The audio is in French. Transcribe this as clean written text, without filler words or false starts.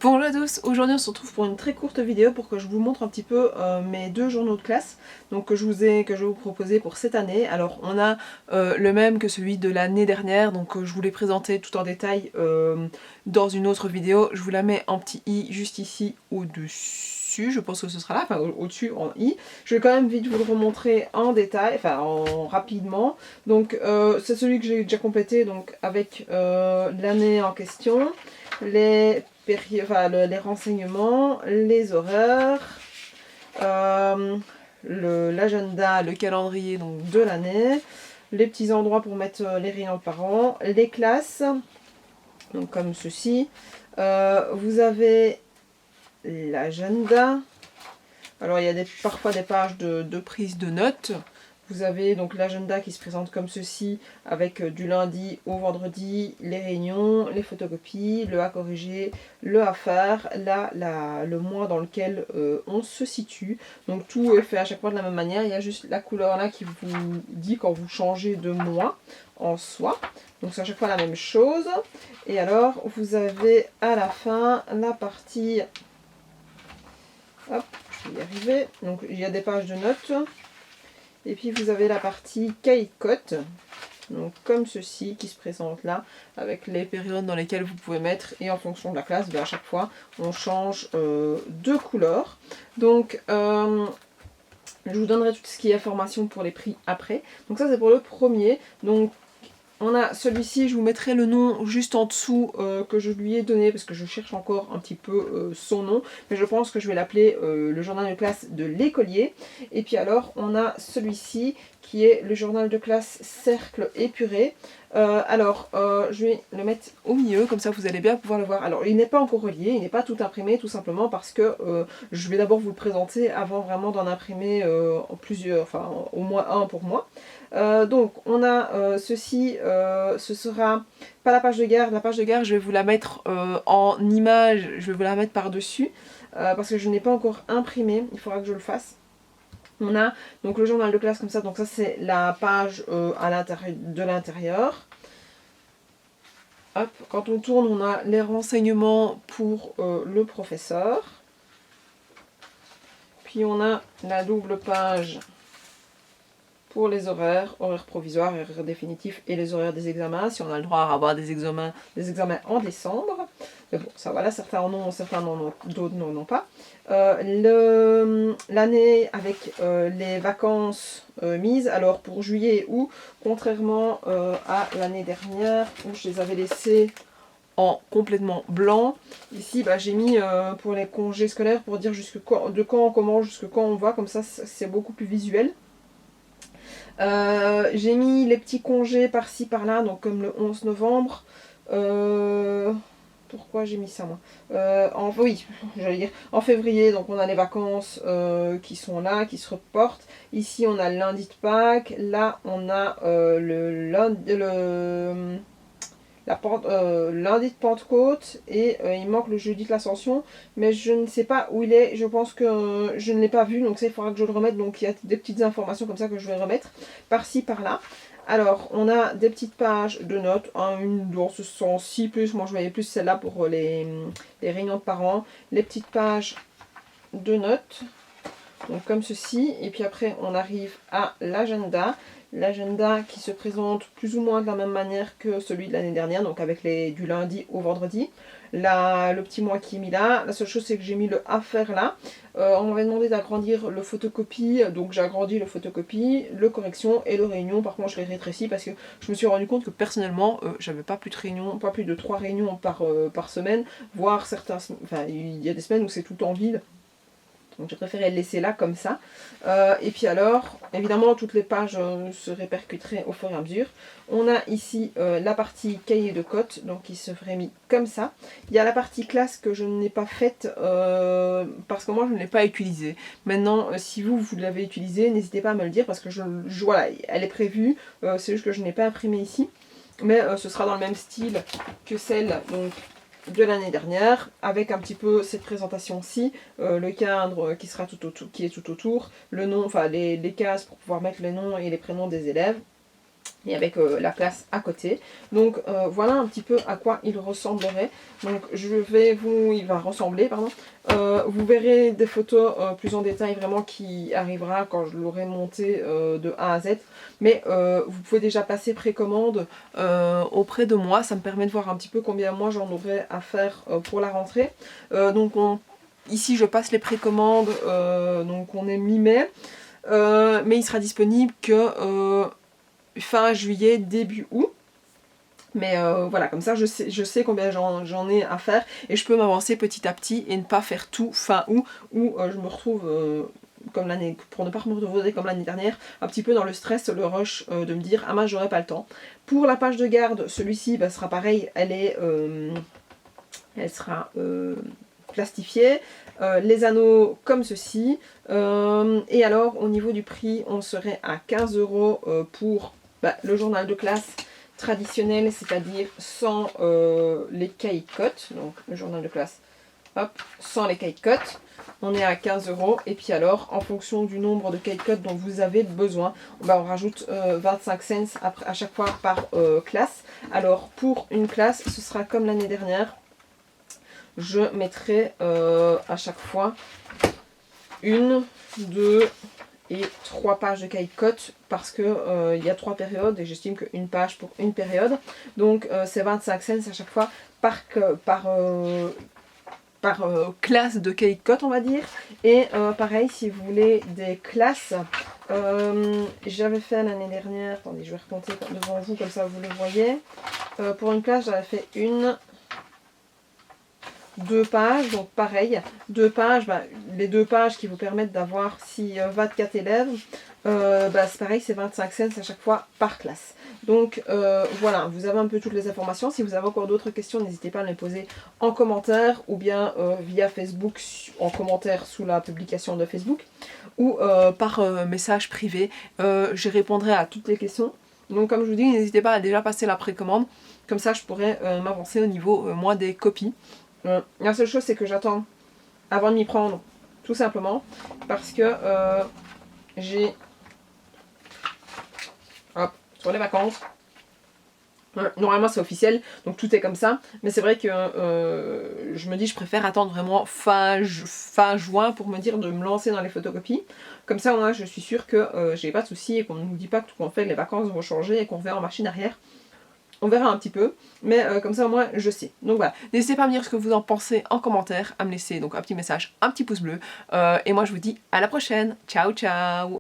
Bonjour à tous, aujourd'hui on se retrouve pour une très courte vidéo pour que je vous montre un petit peu mes deux journaux de classe donc que je vais vous proposer pour cette année. Alors on a le même que celui de l'année dernière, donc je vous l'ai présenté tout en détail dans une autre vidéo. Je vous la mets en petit i juste ici au-dessus, je pense que ce sera là, enfin au-dessus en i. Je vais quand même vite vous le remontrer en détail, enfin rapidement. Donc c'est celui que j'ai déjà complété donc avec l'année en question, les renseignements, les horaires, l'agenda, le calendrier donc, de l'année, les petits endroits pour mettre les rayons par an, les classes, donc comme ceci. Vous avez l'agenda. Alors il y a parfois des pages de prise de notes. Vous avez donc l'agenda qui se présente comme ceci, avec du lundi au vendredi, les réunions, les photocopies, le à corriger, le à faire, là, le mois dans lequel on se situe. Donc tout est fait à chaque fois de la même manière, il y a juste la couleur là qui vous dit quand vous changez de mois en soi. Donc c'est à chaque fois la même chose. Et alors vous avez à la fin la partie... Hop, je vais y arriver. Donc il y a des pages de notes. Et puis vous avez la partie cahier de cote, donc comme ceci, qui se présente là, avec les périodes dans lesquelles vous pouvez mettre, et en fonction de la classe, à chaque fois, on change de couleur. Donc, je vous donnerai tout ce qui est information pour les prix après. Donc ça c'est pour le premier. Donc on a celui-ci, je vous mettrai le nom juste en dessous que je lui ai donné parce que je cherche encore un petit peu son nom. Mais je pense que je vais l'appeler le journal de classe de l'écolier. Et puis alors on a celui-ci qui est le journal de classe cercle épuré. Je vais le mettre au milieu, comme ça vous allez bien pouvoir le voir. Alors il n'est pas encore relié, il n'est pas tout imprimé tout simplement parce que je vais d'abord vous le présenter avant vraiment d'en imprimer plusieurs, enfin au moins un pour moi. Donc on a ceci, ce sera pas la page de garde. La page de garde je vais vous la mettre en image, je vais vous la mettre par dessus parce que je n'ai pas encore imprimé, il faudra que je le fasse. On a donc le journal de classe comme ça, donc ça c'est la page de l'intérieur. Hop, quand on tourne on a les renseignements pour le professeur. Puis on a la double page pour les horaires provisoires, horaires définitifs et les horaires des examens, si on a le droit à avoir des examens en décembre. Mais bon, ça voilà, certains en ont, certains n'en ont, d'autres n'en ont pas. L'année avec les vacances mises, alors pour juillet et août, contrairement à l'année dernière où je les avais laissées en complètement blanc. Ici, j'ai mis pour les congés scolaires pour dire de quand on commence, jusque quand on va, comme ça c'est beaucoup plus visuel. J'ai mis les petits congés par-ci par-là, donc comme le 11 novembre. Pourquoi j'ai mis ça moi oui, j'allais dire en février, donc on a les vacances qui sont là, qui se reportent. Ici on a le lundi de Pâques, là on a lundi de Pentecôte et il manque le jeudi de l'Ascension, mais je ne sais pas où il est, je pense que je ne l'ai pas vu, donc ça il faudra que je le remette. Donc il y a des petites informations comme ça que je vais remettre par-ci par-là. Alors on a des petites pages de notes, une dans ce sens-ci plus, moi je voyais plus celle-là pour les réunions de parents, les petites pages de notes, donc comme ceci, et puis après on arrive à l'agenda. L'agenda qui se présente plus ou moins de la même manière que celui de l'année dernière, donc avec du lundi au vendredi. Le petit mois qui est mis là. La seule chose c'est que j'ai mis le à faire là. On m'avait demandé d'agrandir le photocopie, donc j'ai agrandi le photocopie, le correction et le réunion. Par contre je l'ai rétréci parce que je me suis rendu compte que personnellement j'avais pas plus de réunions, pas plus de 3 réunions par semaine, voire il y a des semaines où c'est tout en vide. Donc j'ai préféré le laisser là comme ça. Et puis alors, évidemment, toutes les pages se répercuteraient au fur et à mesure. On a ici la partie cahier de cote, donc qui se ferait mis comme ça. Il y a la partie classe que je n'ai pas faite parce que moi je ne l'ai pas utilisée. Maintenant, si vous l'avez utilisée, n'hésitez pas à me le dire parce que voilà, elle est prévue. C'est juste que je n'ai pas imprimé ici. Mais ce sera dans le même style que celle de l'année dernière, avec un petit peu cette présentation-ci, le cadre qui est tout autour, le nom, enfin les cases pour pouvoir mettre les noms et les prénoms des élèves. et avec la classe à côté. Donc voilà un petit peu à quoi il ressemblerait. Donc il va ressembler, pardon. Vous verrez des photos plus en détail vraiment qui arrivera quand je l'aurai monté de A à Z. Mais vous pouvez déjà passer précommande auprès de moi. Ça me permet de voir un petit peu combien moi j'en aurai à faire pour la rentrée. Donc ici je passe les précommandes, donc on est mi-mai. Mais il sera disponible que fin juillet, début août. Mais voilà, comme ça je sais combien j'en ai à faire et je peux m'avancer petit à petit et ne pas faire tout fin août où je me retrouve comme l'année, pour ne pas me retrouver comme l'année dernière, un petit peu dans le stress, le rush de me dire ah mince j'aurai pas le temps. Pour la page de garde, celui-ci sera pareil, elle sera plastifiée. Les anneaux comme ceci. Et alors au niveau du prix, on serait à 15 € pour le journal de classe traditionnel, c'est-à-dire sans les cahiers de cotes. Donc le journal de classe, hop, sans les cahiers de cotes. On est à 15 €. Et puis alors, en fonction du nombre de cahiers de cotes dont vous avez besoin, on rajoute 25 cents à chaque fois par classe. Alors pour une classe, ce sera comme l'année dernière. Je mettrai à chaque fois 1, 2 et 3 pages de cahier de cotes parce que il y a 3 périodes et j'estime qu'une page pour une période. Donc c'est 25 cents à chaque fois par classe de cahier de cotes, on va dire. Et pareil, si vous voulez des classes, j'avais fait l'année dernière, attendez, je vais recompter devant vous comme ça vous le voyez. Pour une classe, j'avais fait 2 pages, donc pareil, 2 pages, les 2 pages qui vous permettent d'avoir, si 24 élèves, c'est pareil, c'est 25 cents à chaque fois par classe. Donc voilà, vous avez un peu toutes les informations. Si vous avez encore d'autres questions, n'hésitez pas à les poser en commentaire ou bien via Facebook, en commentaire sous la publication de Facebook ou par message privé. Je répondrai à toutes les questions. Donc comme je vous dis, n'hésitez pas à déjà passer la précommande, comme ça je pourrais m'avancer au niveau moi des copies. La seule chose c'est que j'attends avant de m'y prendre, tout simplement, parce que j'ai sur les vacances, normalement c'est officiel, donc tout est comme ça, mais c'est vrai que je me dis je préfère attendre vraiment fin juin pour me dire de me lancer dans les photocopies. Comme ça moi je suis sûre que j'ai pas de soucis et qu'on ne nous dit pas que tout qu'on fait les vacances vont changer et qu'on revient en machine arrière. On verra un petit peu, mais comme ça au moins je sais. Donc voilà, n'hésitez pas à me dire ce que vous en pensez en commentaire, à me laisser donc un petit message, un petit pouce bleu. Et moi je vous dis à la prochaine. Ciao ciao.